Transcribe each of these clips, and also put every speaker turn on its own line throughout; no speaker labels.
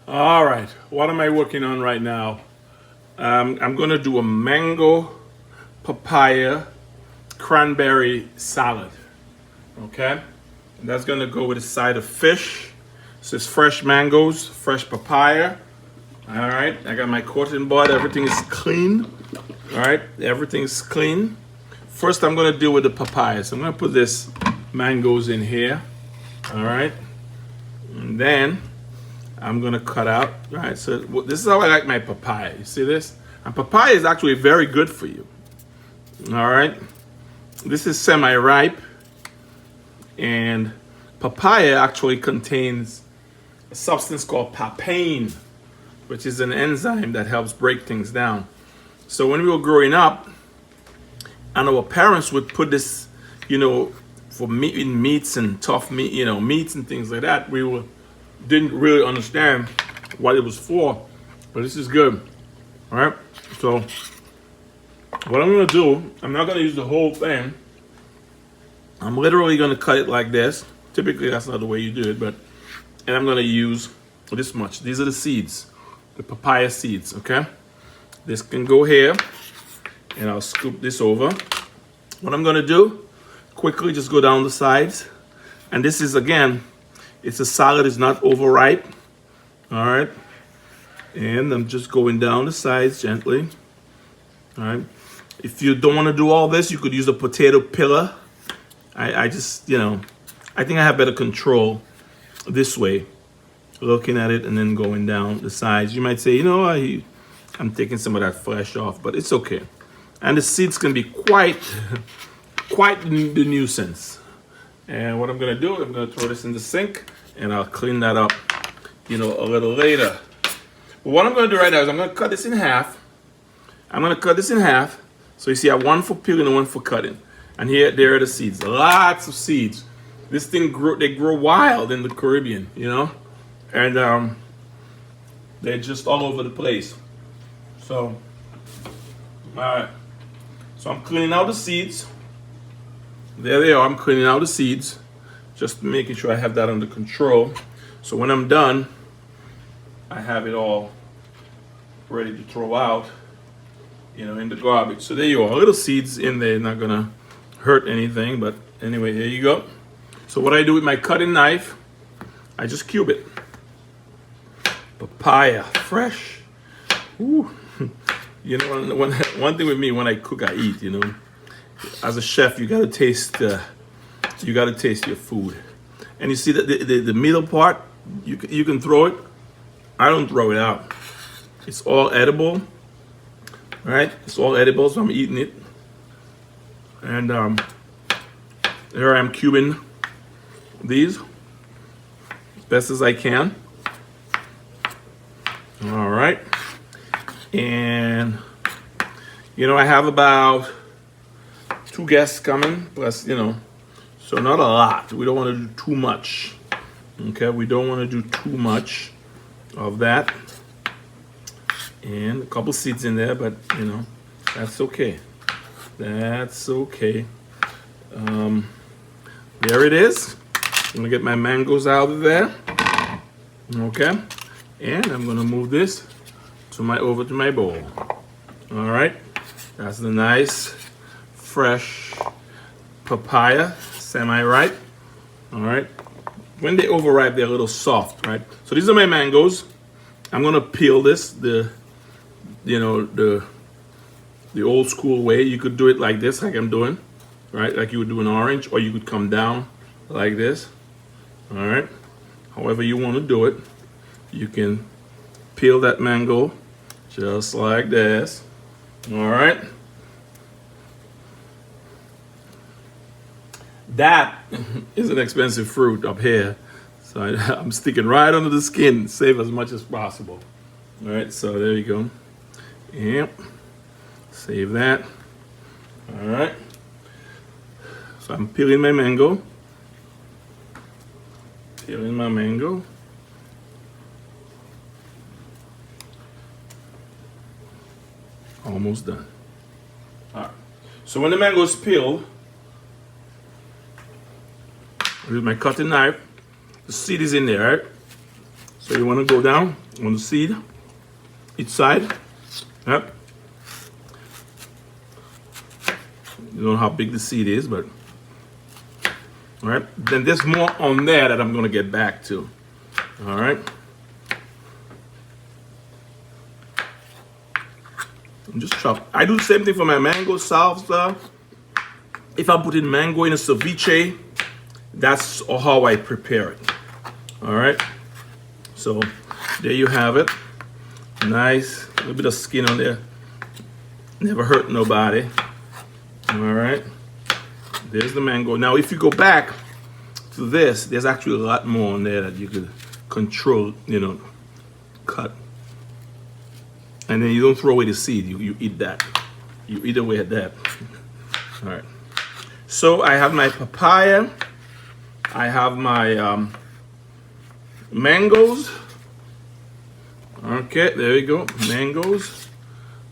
All right, what am I working on right now? I'm gonna do a mango, papaya, cranberry salad. Okay, and that's gonna go with a side of fish. So it's fresh mangoes, fresh papaya. All right, I got my cotton bud. Everything is clean. All right, everything's clean. First, I'm gonna deal with the papaya. So I'm gonna put this mangoes in here. All right, and then I'm gonna cut out. All right, so this is how I like my papaya. You see this? And papaya is actually very good for you. All right, this is semi-ripe, and papaya actually contains a substance called papain, which is an enzyme that helps break things down. So when we were growing up, and our parents would put this, for meats and tough meat, meats and things like that, didn't really understand what it was for, but this is good. All right, so what I'm gonna do, I'm not gonna use the whole thing. I'm literally gonna cut it like this. Typically that's not the way you do it, and I'm gonna use this much. These are the seeds, the papaya seeds, okay? This can go here, and I'll scoop this over. What I'm gonna do, quickly just go down the sides, and this is, again, it's a salad, it's not overripe. All right, and I'm just going down the sides gently. All right, if you don't want to do all this, you could use a potato peeler. I just, I think I have better control this way, looking at it and then going down the sides. You might say, I'm taking some of that flesh off, but it's okay. And the seeds can be quite the nuisance. And what I'm gonna do, I'm gonna throw this in the sink and I'll clean that up, a little later. But what I'm gonna do right now is I'm gonna cut this in half. So you see I have one for peeling and one for cutting. And there are the seeds, lots of seeds. This thing they grow wild in the Caribbean, and they're just all over the place. So, all right. So I'm cleaning out the seeds. There they are, I'm cleaning out the seeds, just making sure I have that under control. So when I'm done, I have it all ready to throw out, in the garbage. So there you are, little seeds in there, not gonna hurt anything, but anyway, there you go. So what I do with my cutting knife, I just cube it. Papaya, fresh. Ooh. One thing with me, when I cook, I eat, As a chef, you gotta taste your food. And you see that the middle part, you can throw it. I don't throw it out. It's all edible, right? It's all edible, so I'm eating it. And here I am cubing these as best as I can. All right. And I have about 2 guests coming, plus, so not a lot. We don't want to do too much. Okay, we don't want to do too much of that. And a couple seeds in there, but that's okay. That's okay. There it is. I'm gonna get my mangoes out of there. Okay, and I'm gonna move this over to my bowl. All right, that's the nice fresh papaya, semi-ripe. All right, when they overripe, they're a little soft, right? So these are my mangoes. I'm gonna peel this the old school way. You could do it like this, like I'm doing, right? Like you would do an orange, or you could come down like this. All right, however you want to do it, you can peel that mango just like this. All right. That is an expensive fruit up here. So I'm sticking right under the skin, save as much as possible. All right, so there you go. Yep, save that. All right. So I'm peeling my mango. Almost done. All right. So when the mango is peeled, with my cutting knife, the seed is in there, right? So you want to go down on the seed, each side. Yep. You don't know how big the seed is, but all right. Then there's more on there that I'm going to get back to. All right. And just chop. I do the same thing for my mango salsa. If I'm putting mango in a ceviche, that's how I prepare it. All right. So there you have it. Nice. A little bit of skin on there. Never hurt nobody. All right. There's the mango. Now, if you go back to this, there's actually a lot more on there that you could control, you know, cut. And then you don't throw away the seed. You eat that. You eat away at that. All right. So I have my papaya. I have my mangoes. Okay, there you go. Mangoes.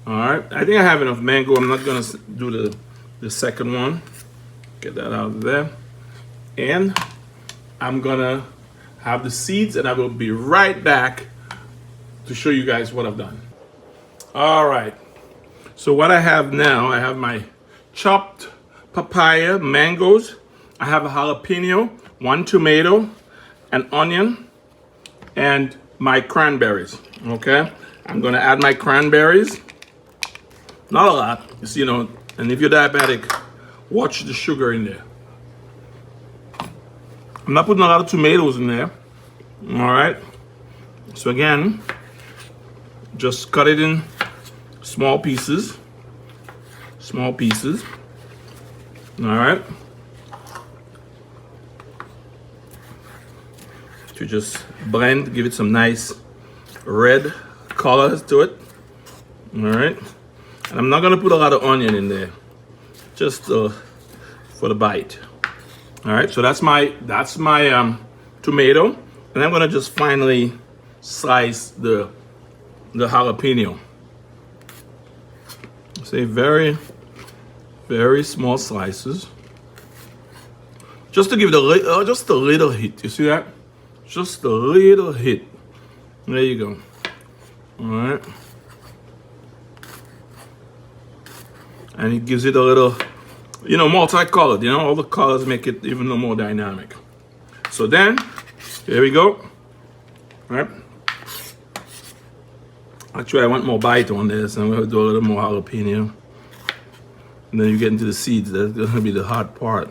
All right. I think I have enough mango. I'm not going to do the second one. Get that out of there. And I'm going to have the seeds, and I will be right back to show you guys what I've done. All right. So what I have now, I have my chopped papaya, mangoes. I have a jalapeno, 1 tomato, an onion, and my cranberries. Okay. I'm going to add my cranberries. Not a lot, you know, and if you're diabetic, watch the sugar in there. I'm not putting a lot of tomatoes in there. All right. So again, just cut it in small pieces. Small pieces. All right. To just blend, give it some nice red colors to it. All right. And I'm not gonna put a lot of onion in there, just for the bite. All right, so that's my tomato, and I'm gonna just finally slice the jalapeno. Say very, very small slices, just to give it just a little hit. You see that? Just a little hit. There you go. All right. And it gives it a little, you know, multicolored, you know, all the colors make it even more dynamic. So then, here we go. All right. Actually, I want more bite on this. I'm gonna do a little more jalapeno. And then you get into the seeds. That's gonna be the hard part.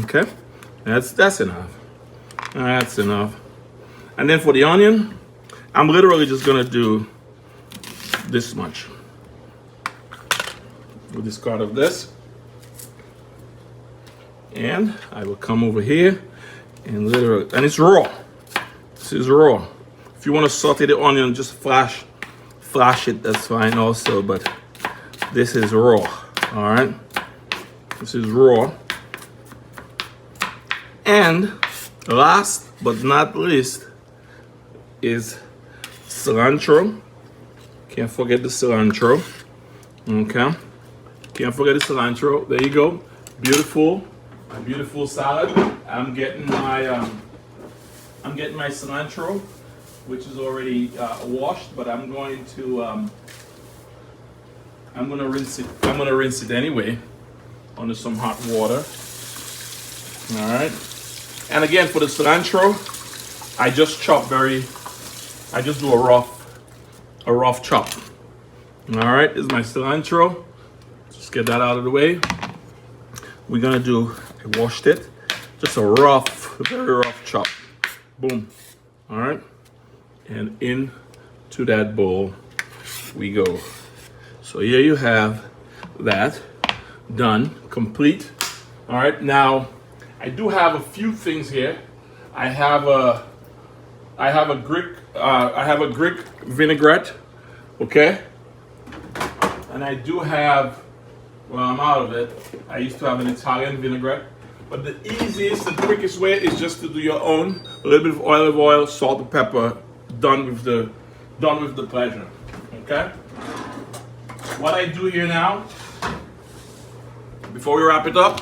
Okay, that's enough. That's enough. And then for the onion, I'm literally just gonna do this much. We'll discard of this, and I will come over here and literally, and it's raw. This is raw. If you want to saute the onion, just flash it. That's fine also. But this is raw. All right. This is raw. And last but not least is cilantro. Can't forget the cilantro. Okay. Can't forget the cilantro. There you go. Beautiful. A beautiful salad. I'm getting my cilantro, which is already washed, but I'm going to rinse it. I'm gonna rinse it anyway under some hot water. All right. And again, for the cilantro, I just do a rough chop. All right, this is my cilantro. Just get that out of the way. We're gonna do, I washed it, just a very rough chop. Boom. All right, and into that bowl we go. So here you have that done, complete. All right, now I do have a few things here. I have a Greek vinaigrette, okay? And I do have, well, I'm out of it. I used to have an Italian vinaigrette, but the easiest and quickest way is just to do your own. A little bit of olive oil, salt and pepper, done with the pleasure, okay? What I do here now, before we wrap it up,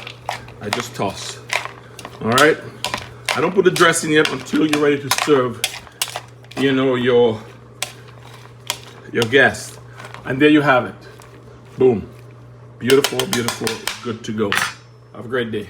I just toss. All right, I don't put the dressing yet until you're ready to serve, you know, your guest. And there you have it. Boom. Beautiful, beautiful. Good to go. Have a great day.